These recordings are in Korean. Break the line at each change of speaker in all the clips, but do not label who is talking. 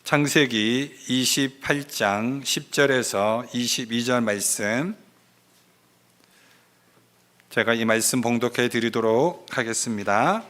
창세기 28장 10절에서 22절 말씀, 제가 이 말씀 봉독해 드리도록 하겠습니다.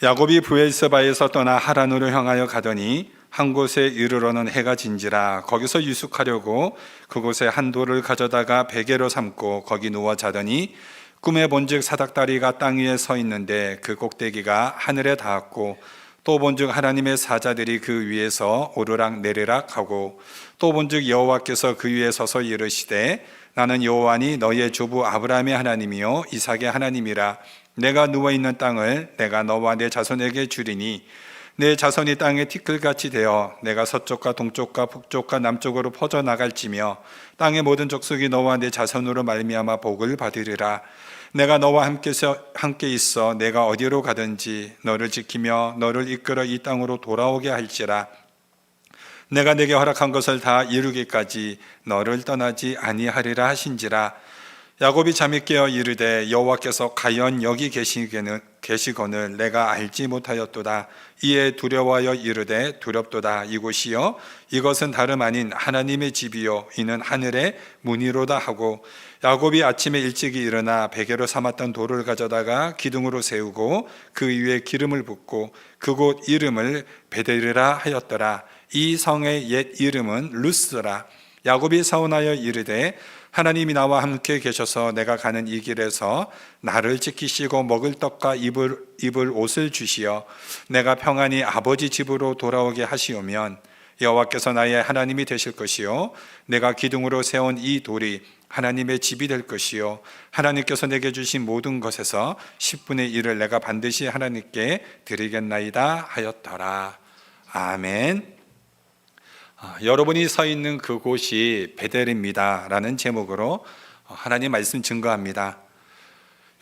야곱이 브엘세바에서 떠나 하란으로 향하여 가더니 한 곳에 이르러는 해가 진지라. 거기서 유숙하려고 그곳에 한 돌을 가져다가 베개로 삼고 거기 누워 자더니 꿈에 본즉 사닥다리가 땅 위에 서 있는데 그 꼭대기가 하늘에 닿았고 또 본즉 하나님의 사자들이 그 위에서 오르락 내리락 하고 또 본즉 여호와께서 그 위에 서서 이르시되 나는 여호와니 너희의 조부 아브라함의 하나님이요 이삭의 하나님이라. 내가 누워있는 땅을 내가 너와 내 자손에게 주리니 내 자손이 땅에 티끌같이 되어 내가 서쪽과 동쪽과 북쪽과 남쪽으로 퍼져나갈지며 땅의 모든 족속이 너와 내 자손으로 말미암아 복을 받으리라. 내가 너와 함께 있어 내가 어디로 가든지 너를 지키며 너를 이끌어 이 땅으로 돌아오게 할지라. 내가 내게 허락한 것을 다 이루기까지 너를 떠나지 아니하리라 하신지라. 야곱이 잠이 깨어 이르되 여호와께서 과연 여기 계시거늘 내가 알지 못하였도다. 이에 두려워하여 이르되 두렵도다. 이곳이여 이것은 다름 아닌 하나님의 집이요 이는 하늘의 문이로다 하고 야곱이 아침에 일찍이 일어나 베개로 삼았던 돌을 가져다가 기둥으로 세우고 그 위에 기름을 붓고 그곳 이름을 베델이라 하였더라. 이 성의 옛 이름은 루스라. 야곱이 서원하여 이르되 하나님이 나와 함께 계셔서 내가 가는 이 길에서 나를 지키시고 먹을 떡과 입을 옷을 주시어 내가 평안히 아버지 집으로 돌아오게 하시오면 여호와께서 나의 하나님이 되실 것이요 내가 기둥으로 세운 이 돌이 하나님의 집이 될 것이요 하나님께서 내게 주신 모든 것에서 10분의 1을 내가 반드시 하나님께 드리겠나이다 하였더라. 아멘. 여러분이 서 있는 그곳이 베델입니다 라는 제목으로 하나님 말씀 증거합니다.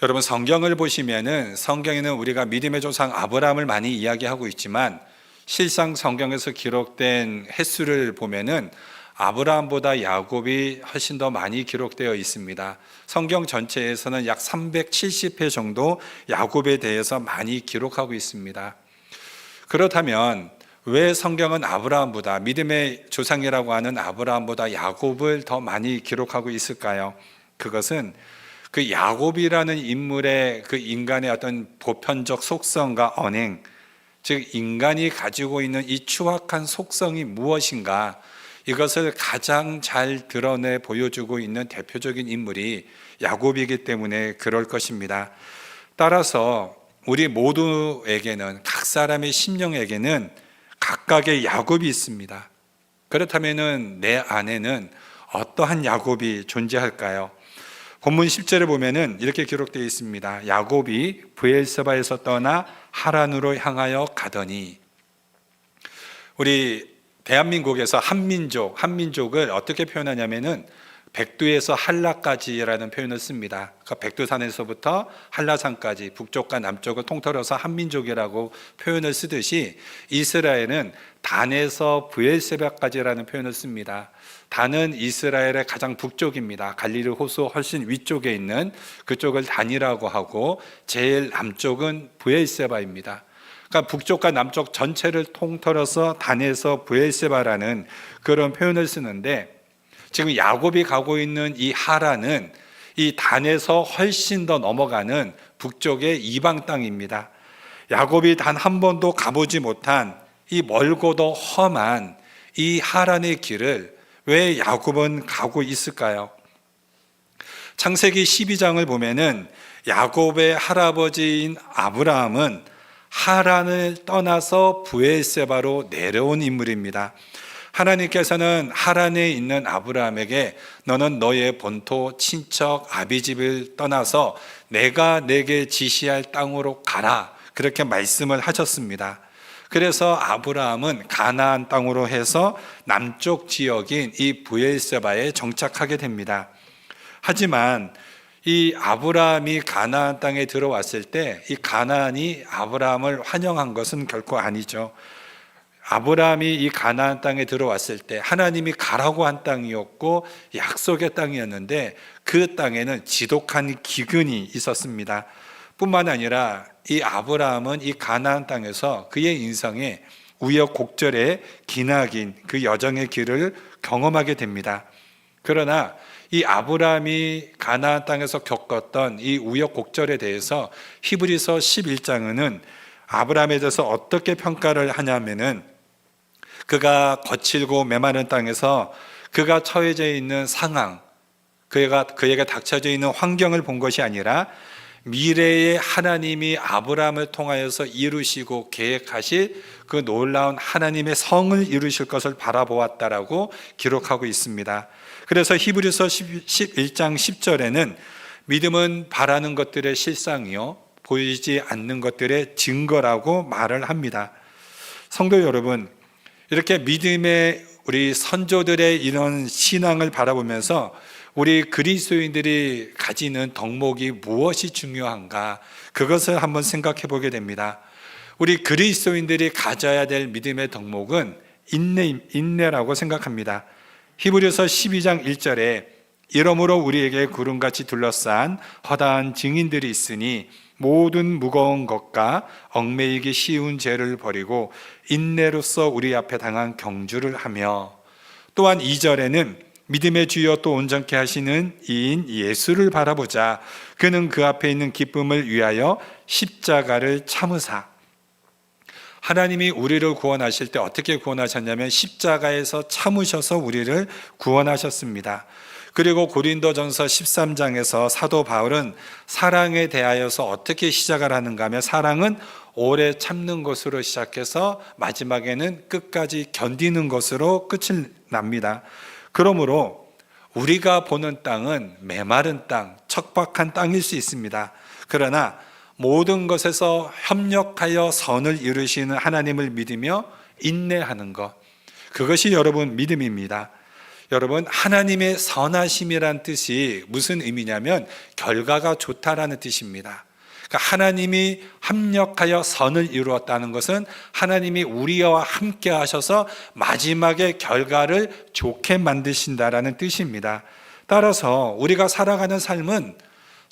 여러분, 성경을 보시면은 성경에는 우리가 믿음의 조상 아브라함을 많이 이야기하고 있지만 실상 성경에서 기록된 횟수를 보면은 아브라함보다 야곱이 훨씬 더 많이 기록되어 있습니다. 성경 전체에서는 약 370회 정도 야곱에 대해서 많이 기록하고 있습니다. 그렇다면 왜 성경은 아브라함보다, 믿음의 조상이라고 하는 아브라함보다 야곱을 더 많이 기록하고 있을까요? 그것은 그 야곱이라는 인물의 그 인간의 어떤 보편적 속성과 언행, 즉 인간이 가지고 있는 이 추악한 속성이 무엇인가, 이것을 가장 잘 드러내 보여주고 있는 대표적인 인물이 야곱이기 때문에 그럴 것입니다. 따라서 우리 모두에게는, 각 사람의 심령에게는 각각의 야곱이 있습니다. 그렇다면 내 안에는 어떠한 야곱이 존재할까요? 본문 10절에 보면은 이렇게 기록되어 있습니다. 야곱이 브엘세바에서 떠나 하란으로 향하여 가더니. 우리 대한민국에서 한민족을 어떻게 표현하냐면은 백두에서 한라까지라는 표현을 씁니다. 그러니까 백두산에서부터 한라산까지 북쪽과 남쪽을 통틀어서 한민족이라고 표현을 쓰듯이 이스라엘은 단에서 브엘세바까지라는 표현을 씁니다. 단은 이스라엘의 가장 북쪽입니다. 갈릴리 호수 훨씬 위쪽에 있는 그쪽을 단이라고 하고 제일 남쪽은 브엘세바입니다. 그러니까 북쪽과 남쪽 전체를 통틀어서 단에서 브엘세바라는 그런 표현을 쓰는데, 지금 야곱이 가고 있는 이 하란은 이 단에서 훨씬 더 넘어가는 북쪽의 이방 땅입니다. 야곱이 단 한 번도 가보지 못한 이 멀고도 험한 이 하란의 길을 왜 야곱은 가고 있을까요? 창세기 12장을 보면은 야곱의 할아버지인 아브라함은 하란을 떠나서 브엘세바로 내려온 인물입니다. 하나님께서는 하란에 있는 아브라함에게 너는 너의 본토, 친척, 아비집을 떠나서 내가 내게 지시할 땅으로 가라, 그렇게 말씀을 하셨습니다. 그래서 아브라함은 가나안 땅으로 해서 남쪽 지역인 이 브엘세바에 정착하게 됩니다. 하지만 이 아브라함이 가나안 땅에 들어왔을 때 이 가나안이 아브라함을 환영한 것은 결코 아니죠. 아브라함이 이 가나안 땅에 들어왔을 때 하나님이 가라고 한 땅이었고 약속의 땅이었는데 그 땅에는 지독한 기근이 있었습니다. 뿐만 아니라 이 아브라함은 이 가나안 땅에서 그의 인생에 우여곡절의 기나긴 그 여정의 길을 경험하게 됩니다. 그러나 이 아브라함이 가나안 땅에서 겪었던 이 우여곡절에 대해서 히브리서 11장은 아브라함에 대해서 어떻게 평가를 하냐면은, 그가 거칠고 메마른 땅에서 그가 처해져 있는 상황, 그에게 닥쳐져 있는 환경을 본 것이 아니라 미래의 하나님이 아브라함을 통하여서 이루시고 계획하실 그 놀라운 하나님의 성을 이루실 것을 바라보았다라고 기록하고 있습니다. 그래서 히브리서 11장 10절에는 믿음은 바라는 것들의 실상이요 보이지 않는 것들의 증거라고 말을 합니다. 성도 여러분, 이렇게 믿음의 우리 선조들의 이런 신앙을 바라보면서 우리 그리스도인들이 가지는 덕목이 무엇이 중요한가, 그것을 한번 생각해 보게 됩니다. 우리 그리스도인들이 가져야 될 믿음의 덕목은 인내라고 생각합니다. 히브리서 12장 1절에 이러므로 우리에게 구름같이 둘러싼 허다한 증인들이 있으니 모든 무거운 것과 얽매이기 쉬운 죄를 버리고 인내로써 우리 앞에 당한 경주를 하며, 또한 2절에는 믿음의 주여 또 온전케 하시는 이인 예수를 바라보자. 그는 그 앞에 있는 기쁨을 위하여 십자가를 참으사. 하나님이 우리를 구원하실 때 어떻게 구원하셨냐면 십자가에서 참으셔서 우리를 구원하셨습니다. 그리고 고린도전서 13장에서 사도 바울은 사랑에 대하여서 어떻게 시작을 하는가 하면, 사랑은 오래 참는 것으로 시작해서 마지막에는 끝까지 견디는 것으로 끝을 납니다. 그러므로 우리가 보는 땅은 메마른 땅, 척박한 땅일 수 있습니다. 그러나 모든 것에서 협력하여 선을 이루시는 하나님을 믿으며 인내하는 것, 그것이 여러분 믿음입니다. 여러분, 하나님의 선하심이란 뜻이 무슨 의미냐면 결과가 좋다라는 뜻입니다. 그러니까 하나님이 합력하여 선을 이루었다는 것은 하나님이 우리와 함께 하셔서 마지막에 결과를 좋게 만드신다라는 뜻입니다. 따라서 우리가 살아가는 삶은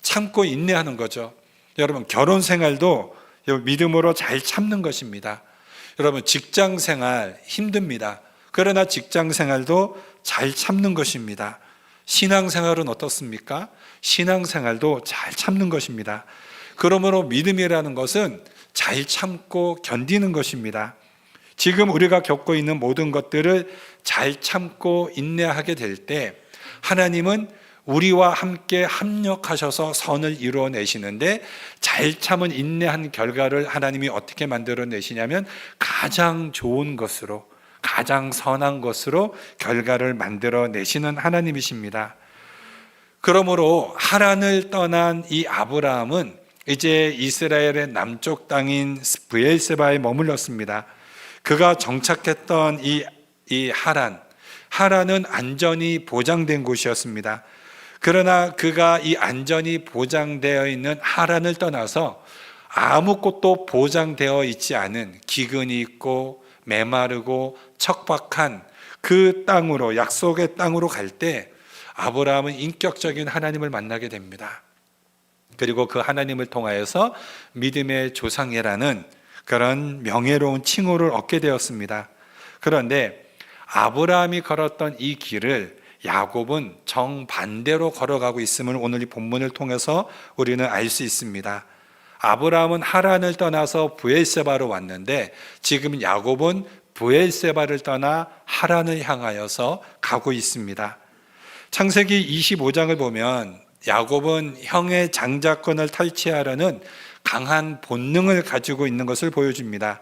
참고 인내하는 거죠. 여러분, 결혼 생활도 믿음으로 잘 참는 것입니다. 여러분, 직장 생활 힘듭니다. 그러나 직장 생활도 잘 참는 것입니다. 신앙 생활은 어떻습니까? 신앙 생활도 잘 참는 것입니다. 그러므로 믿음이라는 것은 잘 참고 견디는 것입니다. 지금 우리가 겪고 있는 모든 것들을 잘 참고 인내하게 될 때 하나님은 우리와 함께 합력하셔서 선을 이루어내시는데, 잘 참은 인내한 결과를 하나님이 어떻게 만들어내시냐면 가장 좋은 것으로, 가장 선한 것으로 결과를 만들어내시는 하나님이십니다. 그러므로 하란을 떠난 이 아브라함은 이제 이스라엘의 남쪽 땅인 브엘세바에 머물렀습니다. 그가 정착했던 이 하란은 안전이 보장된 곳이었습니다. 그러나 그가 이 안전이 보장되어 있는 하란을 떠나서 아무것도 보장되어 있지 않은 기근이 있고 메마르고 척박한 그 땅으로, 약속의 땅으로 갈 때 아브라함은 인격적인 하나님을 만나게 됩니다. 그리고 그 하나님을 통하여서 믿음의 조상이라는 그런 명예로운 칭호를 얻게 되었습니다. 그런데 아브라함이 걸었던 이 길을 야곱은 정반대로 걸어가고 있음을 오늘 이 본문을 통해서 우리는 알 수 있습니다. 아브라함은 하란을 떠나서 브엘세바로 왔는데 지금 야곱은 브엘세바를 떠나 하란을 향하여서 가고 있습니다. 창세기 25장을 보면 야곱은 형의 장자권을 탈취하려는 강한 본능을 가지고 있는 것을 보여줍니다.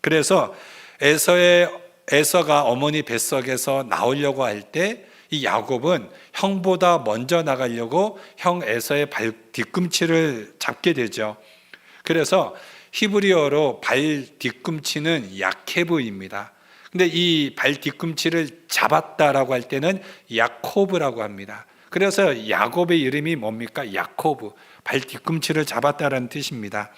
그래서 에서가 어머니 뱃속에서 나오려고 할 때 이 야곱은 형보다 먼저 나가려고 형 에서의 발 뒤꿈치를 잡게 되죠. 그래서 히브리어로 발 뒤꿈치는 야케브입니다. 근데 이 발 뒤꿈치를 잡았다라고 할 때는 야코브라고 합니다. 그래서 야곱의 이름이 뭡니까? 야코브, 발 뒤꿈치를 잡았다라는 뜻입니다.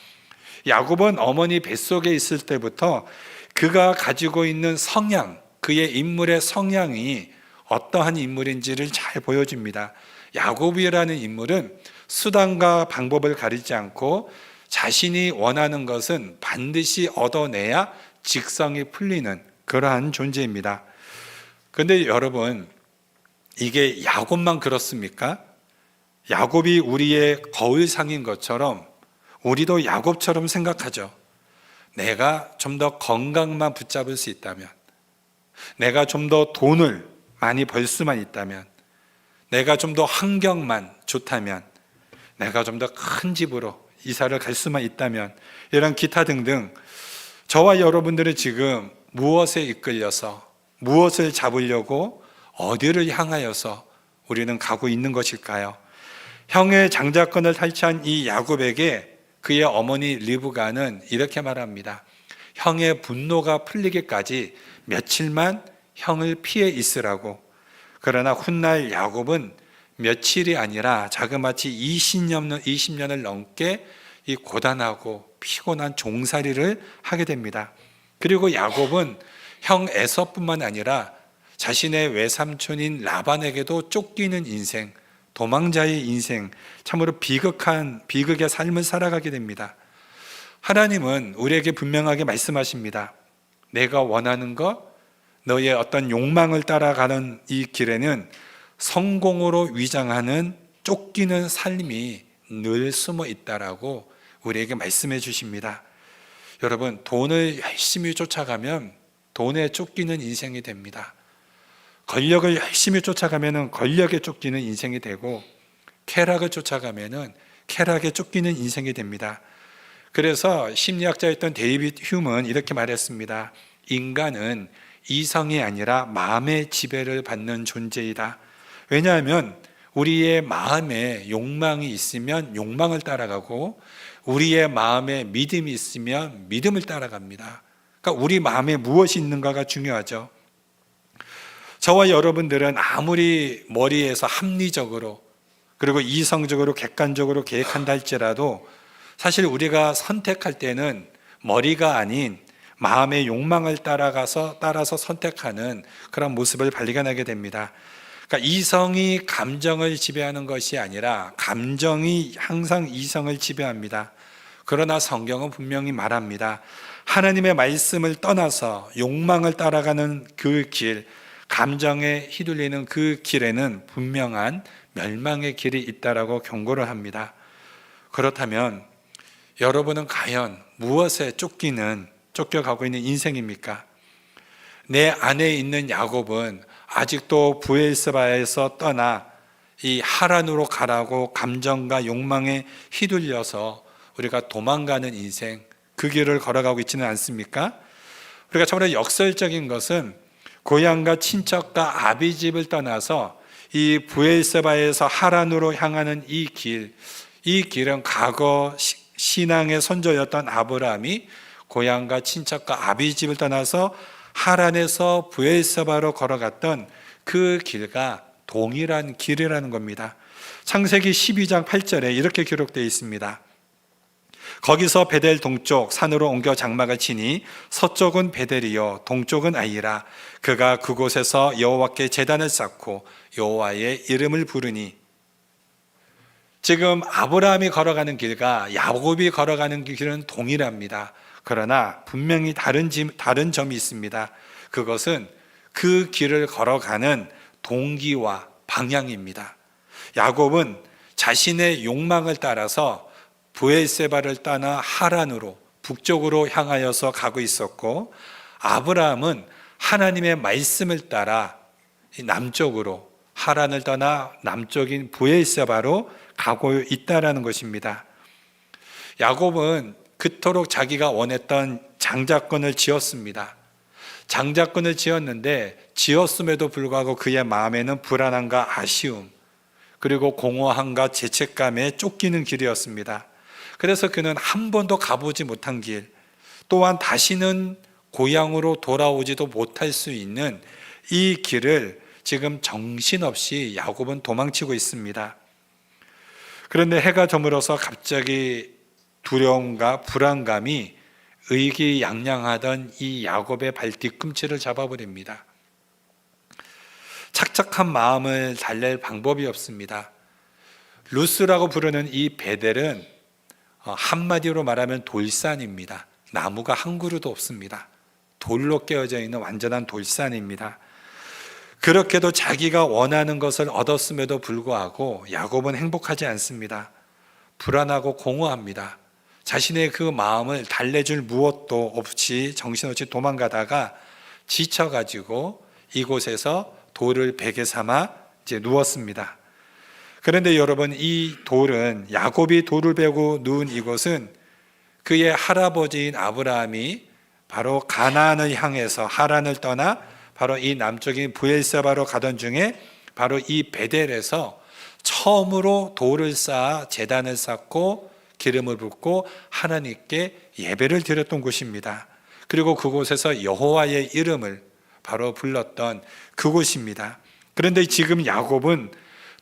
야곱은 어머니 뱃속에 있을 때부터 그가 가지고 있는 성향, 그의 인물의 성향이 어떠한 인물인지를 잘 보여줍니다. 야곱이라는 인물은 수단과 방법을 가리지 않고 자신이 원하는 것은 반드시 얻어내야 직성이 풀리는 그러한 존재입니다. 그런데 여러분, 이게 야곱만 그렇습니까? 야곱이 우리의 거울상인 것처럼 우리도 야곱처럼 생각하죠. 내가 좀 더 건강만 붙잡을 수 있다면, 내가 좀 더 돈을 많이 벌 수만 있다면, 내가 좀 더 환경만 좋다면, 내가 좀 더 큰 집으로 이사를 갈 수만 있다면, 이런 기타 등등 저와 여러분들은 지금 무엇에 이끌려서 무엇을 잡으려고 어디를 향하여서 우리는 가고 있는 것일까요? 형의 장자권을 탈취한 이 야곱에게 그의 어머니 리브가는 이렇게 말합니다. 형의 분노가 풀리기까지 며칠만 형을 피해 있으라고. 그러나 훗날 야곱은 며칠이 아니라 자그마치 20년을 넘게 이 고단하고 피곤한 종살이를 하게 됩니다. 그리고 야곱은 형 에서뿐만 아니라 자신의 외삼촌인 라반에게도 쫓기는 인생, 도망자의 인생, 참으로 비극의 삶을 살아가게 됩니다. 하나님은 우리에게 분명하게 말씀하십니다. 내가 원하는 것, 너의 어떤 욕망을 따라가는 이 길에는 성공으로 위장하는 쫓기는 삶이 늘 숨어 있다라고 우리에게 말씀해 주십니다. 여러분, 돈을 열심히 쫓아가면 돈에 쫓기는 인생이 됩니다. 권력을 열심히 쫓아가면 권력에 쫓기는 인생이 되고, 쾌락을 쫓아가면 쾌락에 쫓기는 인생이 됩니다. 그래서 심리학자였던 데이비드 휴먼은 이렇게 말했습니다. 인간은 이성이 아니라 마음의 지배를 받는 존재이다. 왜냐하면 우리의 마음에 욕망이 있으면 욕망을 따라가고, 우리의 마음에 믿음이 있으면 믿음을 따라갑니다. 그러니까 우리 마음에 무엇이 있는가가 중요하죠. 저와 여러분들은 아무리 머리에서 합리적으로 그리고 이성적으로 객관적으로 계획한다 할지라도 사실 우리가 선택할 때는 머리가 아닌 마음의 욕망을 따라서 선택하는 그런 모습을 발견하게 됩니다. 그러니까 이성이 감정을 지배하는 것이 아니라 감정이 항상 이성을 지배합니다. 그러나 성경은 분명히 말합니다. 하나님의 말씀을 떠나서 욕망을 따라가는 그 길, 감정에 휘둘리는 그 길에는 분명한 멸망의 길이 있다라고 경고를 합니다. 그렇다면 여러분은 과연 무엇에 쫓겨가고 있는 인생입니까? 내 안에 있는 야곱은 아직도 브엘세바에서 떠나 이 하란으로 가라고 감정과 욕망에 휘둘려서 우리가 도망가는 인생, 그 길을 걸어가고 있지는 않습니까? 우리가 참으로 역설적인 것은 고향과 친척과 아비집을 떠나서 이 브엘세바에서 하란으로 향하는 이 길은 과거 신앙의 선조였던 아브라함이 고향과 친척과 아비집을 떠나서 하란에서 브엘세바로 걸어갔던 그 길과 동일한 길이라는 겁니다. 창세기 12장 8절에 이렇게 기록되어 있습니다. 거기서 베델 동쪽 산으로 옮겨 장막을 치니 서쪽은 베델이요 동쪽은 아이라. 그가 그곳에서 여호와께 제단을 쌓고 여호와의 이름을 부르니. 지금 아브라함이 걸어가는 길과 야곱이 걸어가는 길은 동일합니다. 그러나 분명히 다른 점이 있습니다. 그것은 그 길을 걸어가는 동기와 방향입니다. 야곱은 자신의 욕망을 따라서 브엘세바를 떠나 하란으로 북쪽으로 향하여서 가고 있었고, 아브라함은 하나님의 말씀을 따라 남쪽으로 하란을 떠나 남쪽인 브엘세바로 가고 있다라는 것입니다. 야곱은 그토록 자기가 원했던 장자권을 지었습니다. 장자권을 지었는데 지었음에도 불구하고 그의 마음에는 불안함과 아쉬움, 그리고 공허함과 죄책감에 쫓기는 길이었습니다. 그래서 그는 한 번도 가보지 못한 길, 또한 다시는 고향으로 돌아오지도 못할 수 있는 이 길을 지금 정신없이 야곱은 도망치고 있습니다. 그런데 해가 저물어서 갑자기 두려움과 불안감이 의기양양하던 이 야곱의 발 뒤꿈치를 잡아버립니다. 착착한 마음을 달랠 방법이 없습니다. 루스라고 부르는 이 베델은 한마디로 말하면 돌산입니다. 나무가 한 그루도 없습니다. 돌로 깨어져 있는 완전한 돌산입니다. 그렇게도 자기가 원하는 것을 얻었음에도 불구하고 야곱은 행복하지 않습니다. 불안하고 공허합니다. 자신의 그 마음을 달래줄 무엇도 없이 정신없이 도망가다가 지쳐가지고 이곳에서 돌을 베개 삼아 이제 누웠습니다. 그런데 여러분, 이 돌은, 야곱이 돌을 베고 누운 이곳은 그의 할아버지인 아브라함이 바로 가나안을 향해서 하란을 떠나 바로 이 남쪽인 브엘세바로 가던 중에 바로 이 베델에서 처음으로 돌을 쌓아 제단을 쌓고 기름을 붓고 하나님께 예배를 드렸던 곳입니다. 그리고 그곳에서 여호와의 이름을 바로 불렀던 그곳입니다. 그런데 지금 야곱은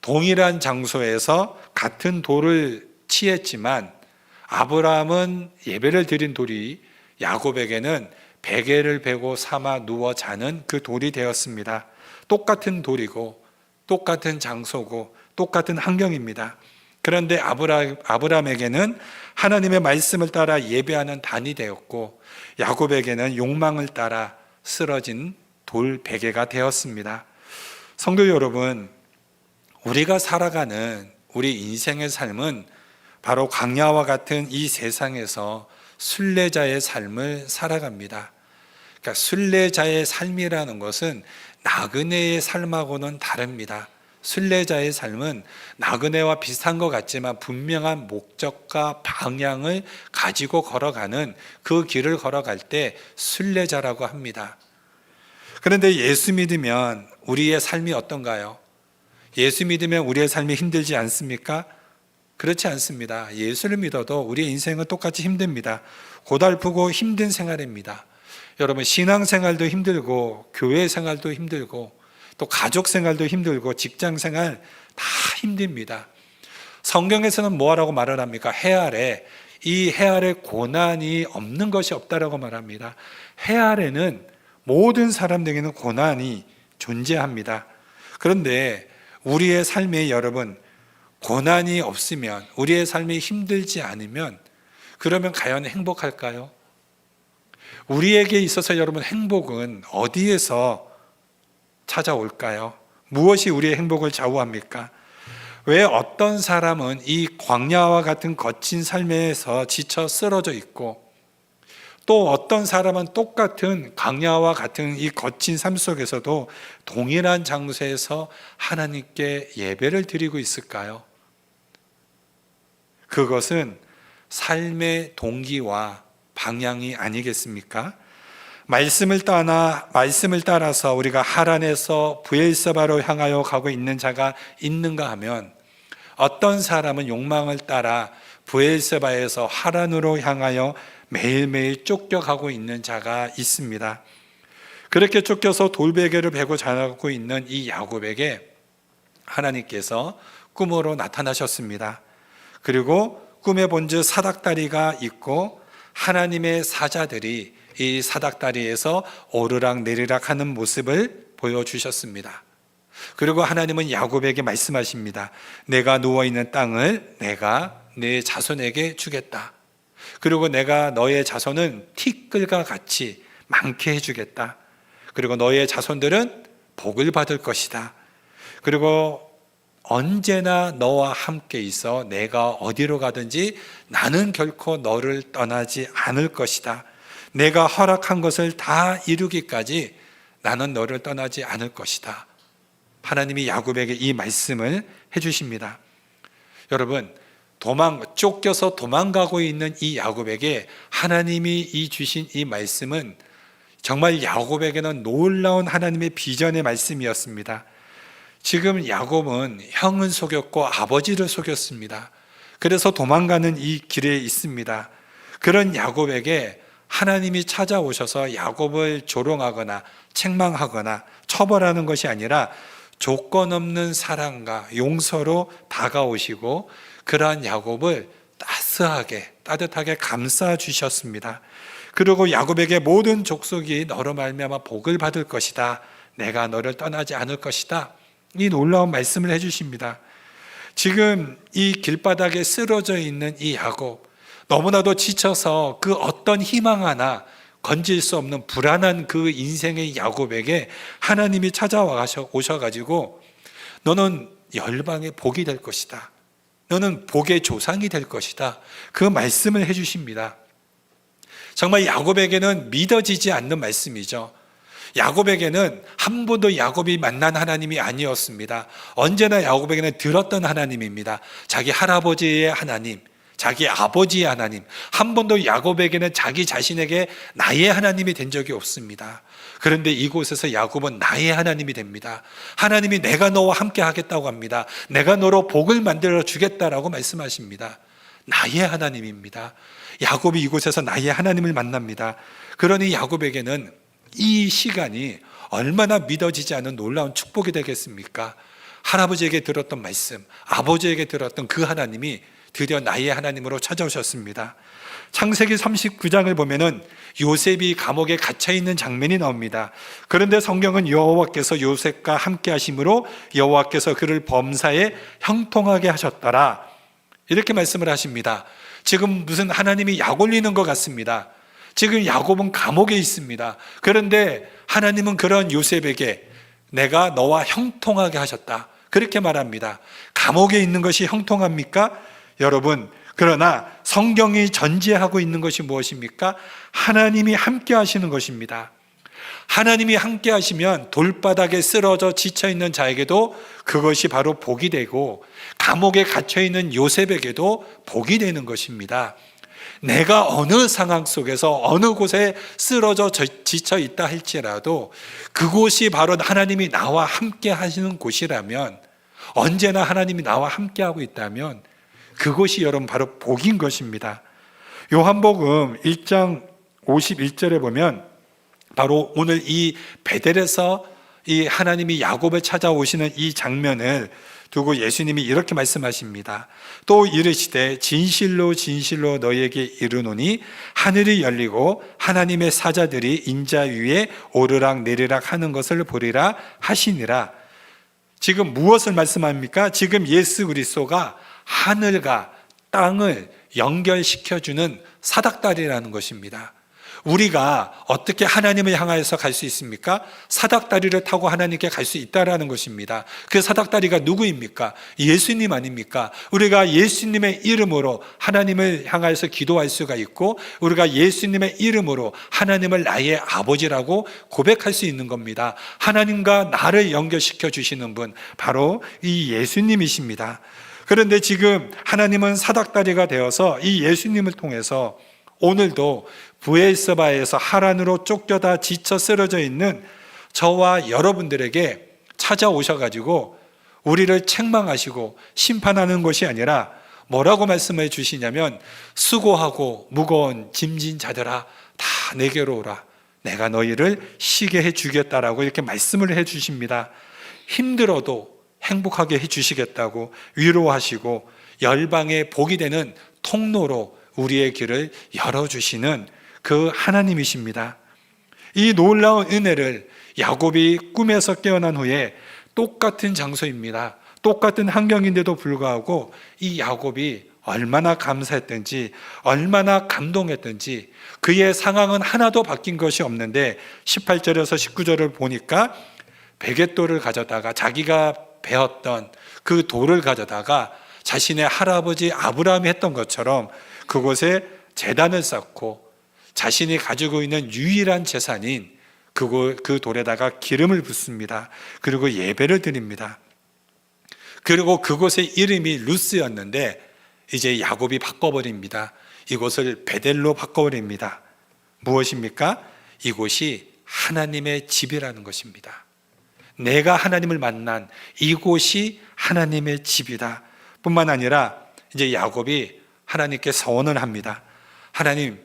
동일한 장소에서 같은 돌을 취했지만 아브라함은 예배를 드린 돌이 야곱에게는 베개를 베고 삼아 누워 자는 그 돌이 되었습니다. 똑같은 돌이고 똑같은 장소고 똑같은 환경입니다. 그런데 아브라함에게는 하나님의 말씀을 따라 예배하는 단이 되었고 야곱에게는 욕망을 따라 쓰러진 돌 베개가 되었습니다. 성도 여러분, 우리가 살아가는 우리 인생의 삶은 바로 광야와 같은 이 세상에서 순례자의 삶을 살아갑니다. 그러니까 순례자의 삶이라는 것은 나그네의 삶하고는 다릅니다. 순례자의 삶은 나그네와 비슷한 것 같지만 분명한 목적과 방향을 가지고 걸어가는 그 길을 걸어갈 때 순례자라고 합니다. 그런데 예수 믿으면 우리의 삶이 어떤가요? 예수 믿으면 우리의 삶이 힘들지 않습니까? 그렇지 않습니다. 예수를 믿어도 우리의 인생은 똑같이 힘듭니다. 고달프고 힘든 생활입니다. 여러분, 신앙생활도 힘들고 교회 생활도 힘들고 또 가족 생활도 힘들고 직장 생활 다 힘듭니다. 성경에서는 뭐라고 말을 합니까? 해 아래, 이 해 아래 고난이 없는 것이 없다라고 말합니다. 해 아래는 모든 사람들에게는 고난이 존재합니다. 그런데 우리의 삶에 여러분, 고난이 없으면, 우리의 삶이 힘들지 않으면 그러면 과연 행복할까요? 우리에게 있어서 여러분, 행복은 어디에서 찾아올까요? 무엇이 우리의 행복을 좌우합니까? 왜 어떤 사람은 이 광야와 같은 거친 삶에서 지쳐 쓰러져 있고 또 어떤 사람은 똑같은 광야와 같은 이 거친 삶 속에서도 동일한 장소에서 하나님께 예배를 드리고 있을까요? 그것은 삶의 동기와 방향이 아니겠습니까? 말씀을 따라서 우리가 하란에서 브엘세바로 향하여 가고 있는 자가 있는가 하면 어떤 사람은 욕망을 따라 브엘세바에서 하란으로 향하여 매일매일 쫓겨가고 있는 자가 있습니다. 그렇게 쫓겨서 돌베개를 베고 자고 있는 이 야곱에게 하나님께서 꿈으로 나타나셨습니다. 그리고 꿈에 본즉 사닥다리가 있고 하나님의 사자들이 이 사닥다리에서 오르락 내리락 하는 모습을 보여주셨습니다. 그리고 하나님은 야곱에게 말씀하십니다. 내가 누워있는 땅을 내가 내 자손에게 주겠다. 그리고 내가 너의 자손은 티끌과 같이 많게 해주겠다. 그리고 너의 자손들은 복을 받을 것이다. 그리고 언제나 너와 함께 있어 내가 어디로 가든지 나는 결코 너를 떠나지 않을 것이다. 내가 허락한 것을 다 이루기까지 나는 너를 떠나지 않을 것이다. 하나님이 야곱에게 이 말씀을 해주십니다. 여러분, 쫓겨서 도망가고 있는 이 야곱에게 하나님이 이 주신 이 말씀은 정말 야곱에게는 놀라운 하나님의 비전의 말씀이었습니다. 지금 야곱은 형은 속였고 아버지를 속였습니다. 그래서 도망가는 이 길에 있습니다. 그런 야곱에게 하나님이 찾아오셔서 야곱을 조롱하거나 책망하거나 처벌하는 것이 아니라 조건 없는 사랑과 용서로 다가오시고 그러한 야곱을 따뜻하게 감싸 주셨습니다. 그리고 야곱에게 모든 족속이 너로 말미암아 복을 받을 것이다. 내가 너를 떠나지 않을 것이다. 이 놀라운 말씀을 해주십니다. 지금 이 길바닥에 쓰러져 있는 이 야곱,
너무나도 지쳐서 그 어떤 희망 하나 건질 수 없는 불안한 그 인생의 야곱에게 하나님이 찾아와 오셔가지고 너는 열방의 복이 될 것이다. 너는 복의 조상이 될 것이다. 그 말씀을 해주십니다. 정말 야곱에게는 믿어지지 않는 말씀이죠. 야곱에게는 한 번도 야곱이 만난 하나님이 아니었습니다. 언제나 야곱에게는 들었던 하나님입니다. 자기 할아버지의 하나님, 자기 아버지의 하나님. 한 번도 야곱에게는 자기 자신에게 나의 하나님이 된 적이 없습니다. 그런데 이곳에서 야곱은 나의 하나님이 됩니다. 하나님이 내가 너와 함께 하겠다고 합니다. 내가 너로 복을 만들어 주겠다라고 말씀하십니다. 나의 하나님입니다. 야곱이 이곳에서 나의 하나님을 만납니다. 그러니 야곱에게는 이 시간이 얼마나 믿어지지 않은 놀라운 축복이 되겠습니까? 할아버지에게 들었던 말씀, 아버지에게 들었던 그 하나님이 드디어 나의 하나님으로 찾아오셨습니다. 창세기 39장을 보면은 요셉이 감옥에 갇혀 있는 장면이 나옵니다. 그런데 성경은 여호와께서 요셉과 함께 하심으로 여호와께서 그를 범사에 형통하게 하셨더라, 이렇게 말씀을 하십니다. 지금 무슨 하나님이 약 올리는 것 같습니다. 지금 야곱은 감옥에 있습니다. 그런데 하나님은 그런 요셉에게 내가 너와 형통하게 하셨다, 그렇게 말합니다. 감옥에 있는 것이 형통합니까? 여러분, 그러나 성경이 전제하고 있는 것이 무엇입니까? 하나님이 함께 하시는 것입니다. 하나님이 함께 하시면 돌바닥에 쓰러져 지쳐있는 자에게도 그것이 바로 복이 되고, 감옥에 갇혀있는 요셉에게도 복이 되는 것입니다. 내가 어느 상황 속에서 어느 곳에 쓰러져 지쳐 있다 할지라도 그곳이 바로 하나님이 나와 함께 하시는 곳이라면, 언제나 하나님이 나와 함께 하고 있다면 그곳이 여러분 바로 복인 것입니다. 요한복음 1장 51절에 보면 바로 오늘 이 베델에서 이 하나님이 야곱을 찾아오시는 이 장면을 두고 예수님이 이렇게 말씀하십니다. 또 이르시되 진실로 진실로 너희에게 이르노니 하늘이 열리고 하나님의 사자들이 인자 위에 오르락 내리락 하는 것을 보리라 하시니라. 지금 무엇을 말씀합니까? 지금 예수 그리스도가 하늘과 땅을 연결시켜주는 사닥다리라는 것입니다. 우리가 어떻게 하나님을 향하여서 갈 수 있습니까? 사닥다리를 타고 하나님께 갈 수 있다라는 것입니다. 그 사닥다리가 누구입니까? 예수님 아닙니까? 우리가 예수님의 이름으로 하나님을 향하여서 기도할 수가 있고, 우리가 예수님의 이름으로 하나님을 나의 아버지라고 고백할 수 있는 겁니다. 하나님과 나를 연결시켜 주시는 분, 바로 이 예수님이십니다. 그런데 지금 하나님은 사닥다리가 되어서 이 예수님을 통해서 오늘도 브엘세바에서 하란으로 쫓겨다 지쳐 쓰러져 있는 저와 여러분들에게 찾아오셔가지고 우리를 책망하시고 심판하는 것이 아니라 뭐라고 말씀해 주시냐면, 수고하고 무거운 짐진 자들아 다 내게로 오라, 내가 너희를 쉬게 해 주겠다라고 이렇게 말씀을 해 주십니다. 힘들어도 행복하게 해 주시겠다고 위로하시고 열방의 복이 되는 통로로 우리의 길을 열어주시는 그 하나님이십니다. 이 놀라운 은혜를 야곱이 꿈에서 깨어난 후에 똑같은 장소입니다. 똑같은 환경인데도 불구하고 이 야곱이 얼마나 감사했든지, 얼마나 감동했든지, 그의 상황은 하나도 바뀐 것이 없는데 18절에서 19절을 보니까 베갯돌을 가져다가, 자기가 배웠던 그 돌을 가져다가 자신의 할아버지 아브라함이 했던 것처럼 그곳에 제단을 쌓고 자신이 가지고 있는 유일한 재산인 그 돌에다가 기름을 붓습니다. 그리고 예배를 드립니다. 그리고 그곳의 이름이 루스였는데 이제 야곱이 바꿔버립니다. 이곳을 베델로 바꿔버립니다. 무엇입니까? 이곳이 하나님의 집이라는 것입니다. 내가 하나님을 만난 이곳이 하나님의 집이다 뿐만 아니라 이제 야곱이 하나님께 서원을 합니다. 하나님,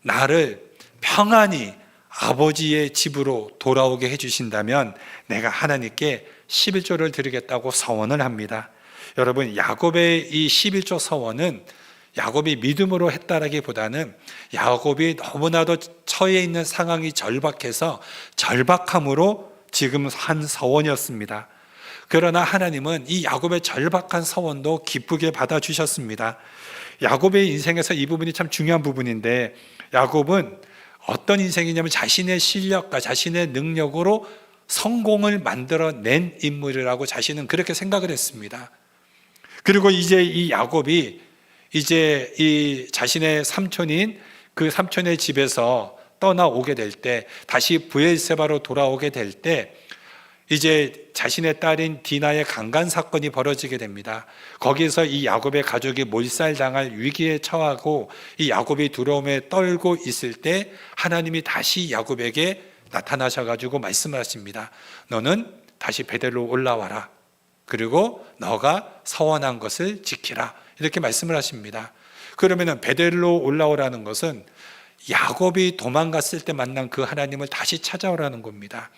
나를 평안히 아버지의 집으로 돌아오게 해주신다면 내가 하나님께 11조를 드리겠다고 서원을 합니다. 여러분, 야곱의 이 11조 서원은 야곱이 믿음으로 했다라기보다는 야곱이 너무나도 처해 있는 상황이 절박해서 절박함으로 지금 한 서원이었습니다. 그러나 하나님은 이 야곱의 절박한 서원도 기쁘게 받아주셨습니다. 야곱의 인생에서 이 부분이 참 중요한 부분인데, 야곱은 어떤 인생이냐면 자신의 실력과 자신의 능력으로 성공을 만들어낸 인물이라고 자신은 그렇게 생각을 했습니다. 그리고 이제 이 야곱이 이제 이 자신의 삼촌인 그 삼촌의 집에서 떠나오게 될 때, 다시 브엘세바로 돌아오게 될 때, 이제 자신의 딸인 디나의 강간 사건이 벌어지게 됩니다. 거기서 이 야곱의 가족이 몰살당할 위기에 처하고 이 야곱이 두려움에 떨고 있을 때 하나님이 다시 야곱에게 나타나셔가지고 말씀하십니다. 너는 다시 베델로 올라와라. 그리고 너가 서원한 것을 지키라. 이렇게 말씀을 하십니다. 그러면은 베델로 올라오라는 것은 야곱이 도망갔을 때 만난 그 하나님을 다시 찾아오라는 겁니다.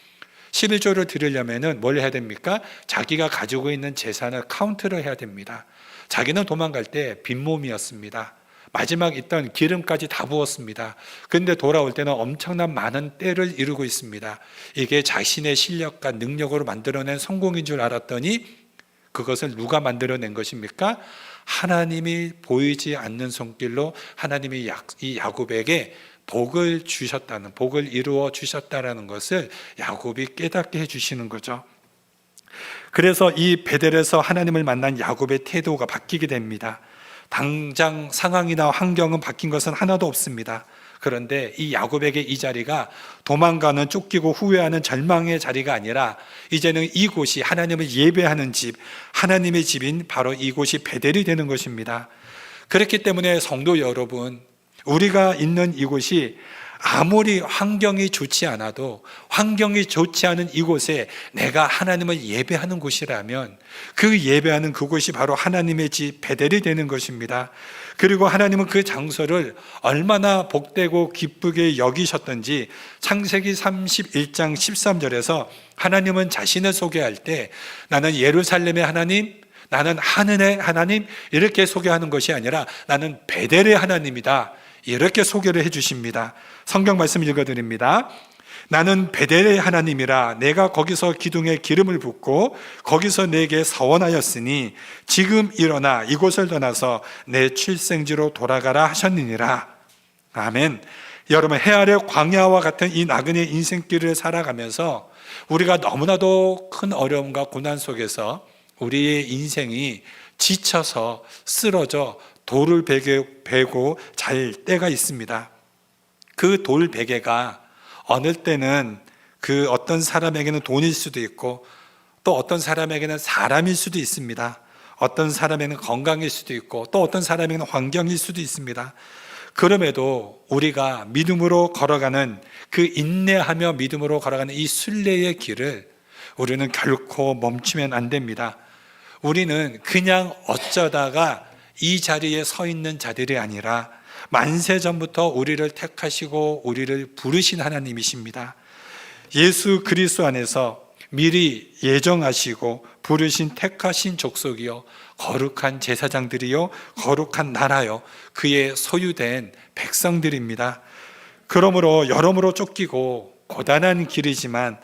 11조를 드리려면은 뭘 해야 됩니까? 자기가 가지고 있는 재산을 카운트를 해야 됩니다. 자기는 도망갈 때 빈몸이었습니다. 마지막 있던 기름까지 다 부었습니다. 그런데 돌아올 때는 엄청난 많은 때를 이루고 있습니다. 이게 자신의 실력과 능력으로 만들어낸 성공인 줄 알았더니 그것을 누가 만들어낸 것입니까? 하나님이 보이지 않는 손길로 하나님이 이 야곱에게 복을 주셨다는, 복을 이루어 주셨다라는 것을 야곱이 깨닫게 해주시는 거죠. 그래서 이 베델에서 하나님을 만난 야곱의 태도가 바뀌게 됩니다. 당장 상황이나 환경은 바뀐 것은 하나도 없습니다. 그런데 이 야곱에게 이 자리가 도망가는, 쫓기고 후회하는 절망의 자리가 아니라 이제는 이곳이 하나님을 예배하는 집, 하나님의 집인 바로 이곳이 베델이 되는 것입니다. 그렇기 때문에 성도 여러분, 우리가 있는 이곳이 아무리 환경이 좋지 않아도 환경이 좋지 않은 이곳에 내가 하나님을 예배하는 곳이라면 그 예배하는 그곳이 바로 하나님의 집 베델이 되는 것입니다. 그리고 하나님은 그 장소를 얼마나 복되고 기쁘게 여기셨던지 창세기 31장 13절에서 하나님은 자신을 소개할 때 나는 예루살렘의 하나님, 나는 하늘의 하나님 이렇게 소개하는 것이 아니라 나는 베델의 하나님이다 이렇게 소개를 해주십니다. 성경 말씀 읽어드립니다. 나는 베델의 하나님이라 내가 거기서 기둥에 기름을 붓고 거기서 내게 서원하였으니 지금 일어나 이곳을 떠나서 내 출생지로 돌아가라 하셨느니라. 아멘. 여러분, 해 아래 광야와 같은 이 나그네 인생길을 살아가면서 우리가 너무나도 큰 어려움과 고난 속에서 우리의 인생이 지쳐서 쓰러져 돌을 베고 잘 때가 있습니다. 그 돌 베개가 어느 때는 그 어떤 사람에게는 돈일 수도 있고 또 어떤 사람에게는 사람일 수도 있습니다. 어떤 사람에게는 건강일 수도 있고 또 어떤 사람에게는 환경일 수도 있습니다. 그럼에도 우리가 믿음으로 걸어가는 그 인내하며 믿음으로 걸어가는 이 순례의 길을 우리는 결코 멈추면 안 됩니다. 우리는 그냥 어쩌다가 이 자리에 서 있는 자들이 아니라 만세 전부터 우리를 택하시고 우리를 부르신 하나님이십니다. 예수 그리스도 안에서 미리 예정하시고 부르신 택하신 족속이요 거룩한 제사장들이요 거룩한 나라요 그의 소유된 백성들입니다. 그러므로 여러모로 쫓기고 고단한 길이지만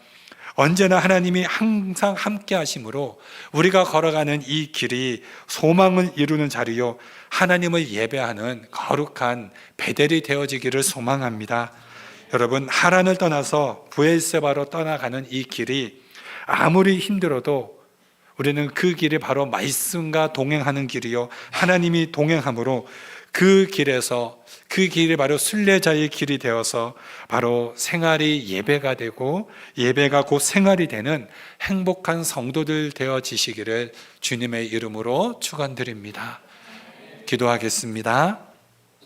언제나 하나님이 항상 함께 하심으로 우리가 걸어가는 이 길이 소망을 이루는 자리요 하나님을 예배하는 거룩한 베델이 되어지기를 소망합니다. 여러분, 하란을 떠나서 브엘세바로 떠나가는 이 길이 아무리 힘들어도 우리는 그 길이 바로 말씀과 동행하는 길이요 하나님이 동행함으로 그 길에서 그 길이 바로 순례자의 길이 되어서 바로 생활이 예배가 되고 예배가 곧 생활이 되는 행복한 성도들 되어지시기를 주님의 이름으로 축원드립니다. 기도하겠습니다.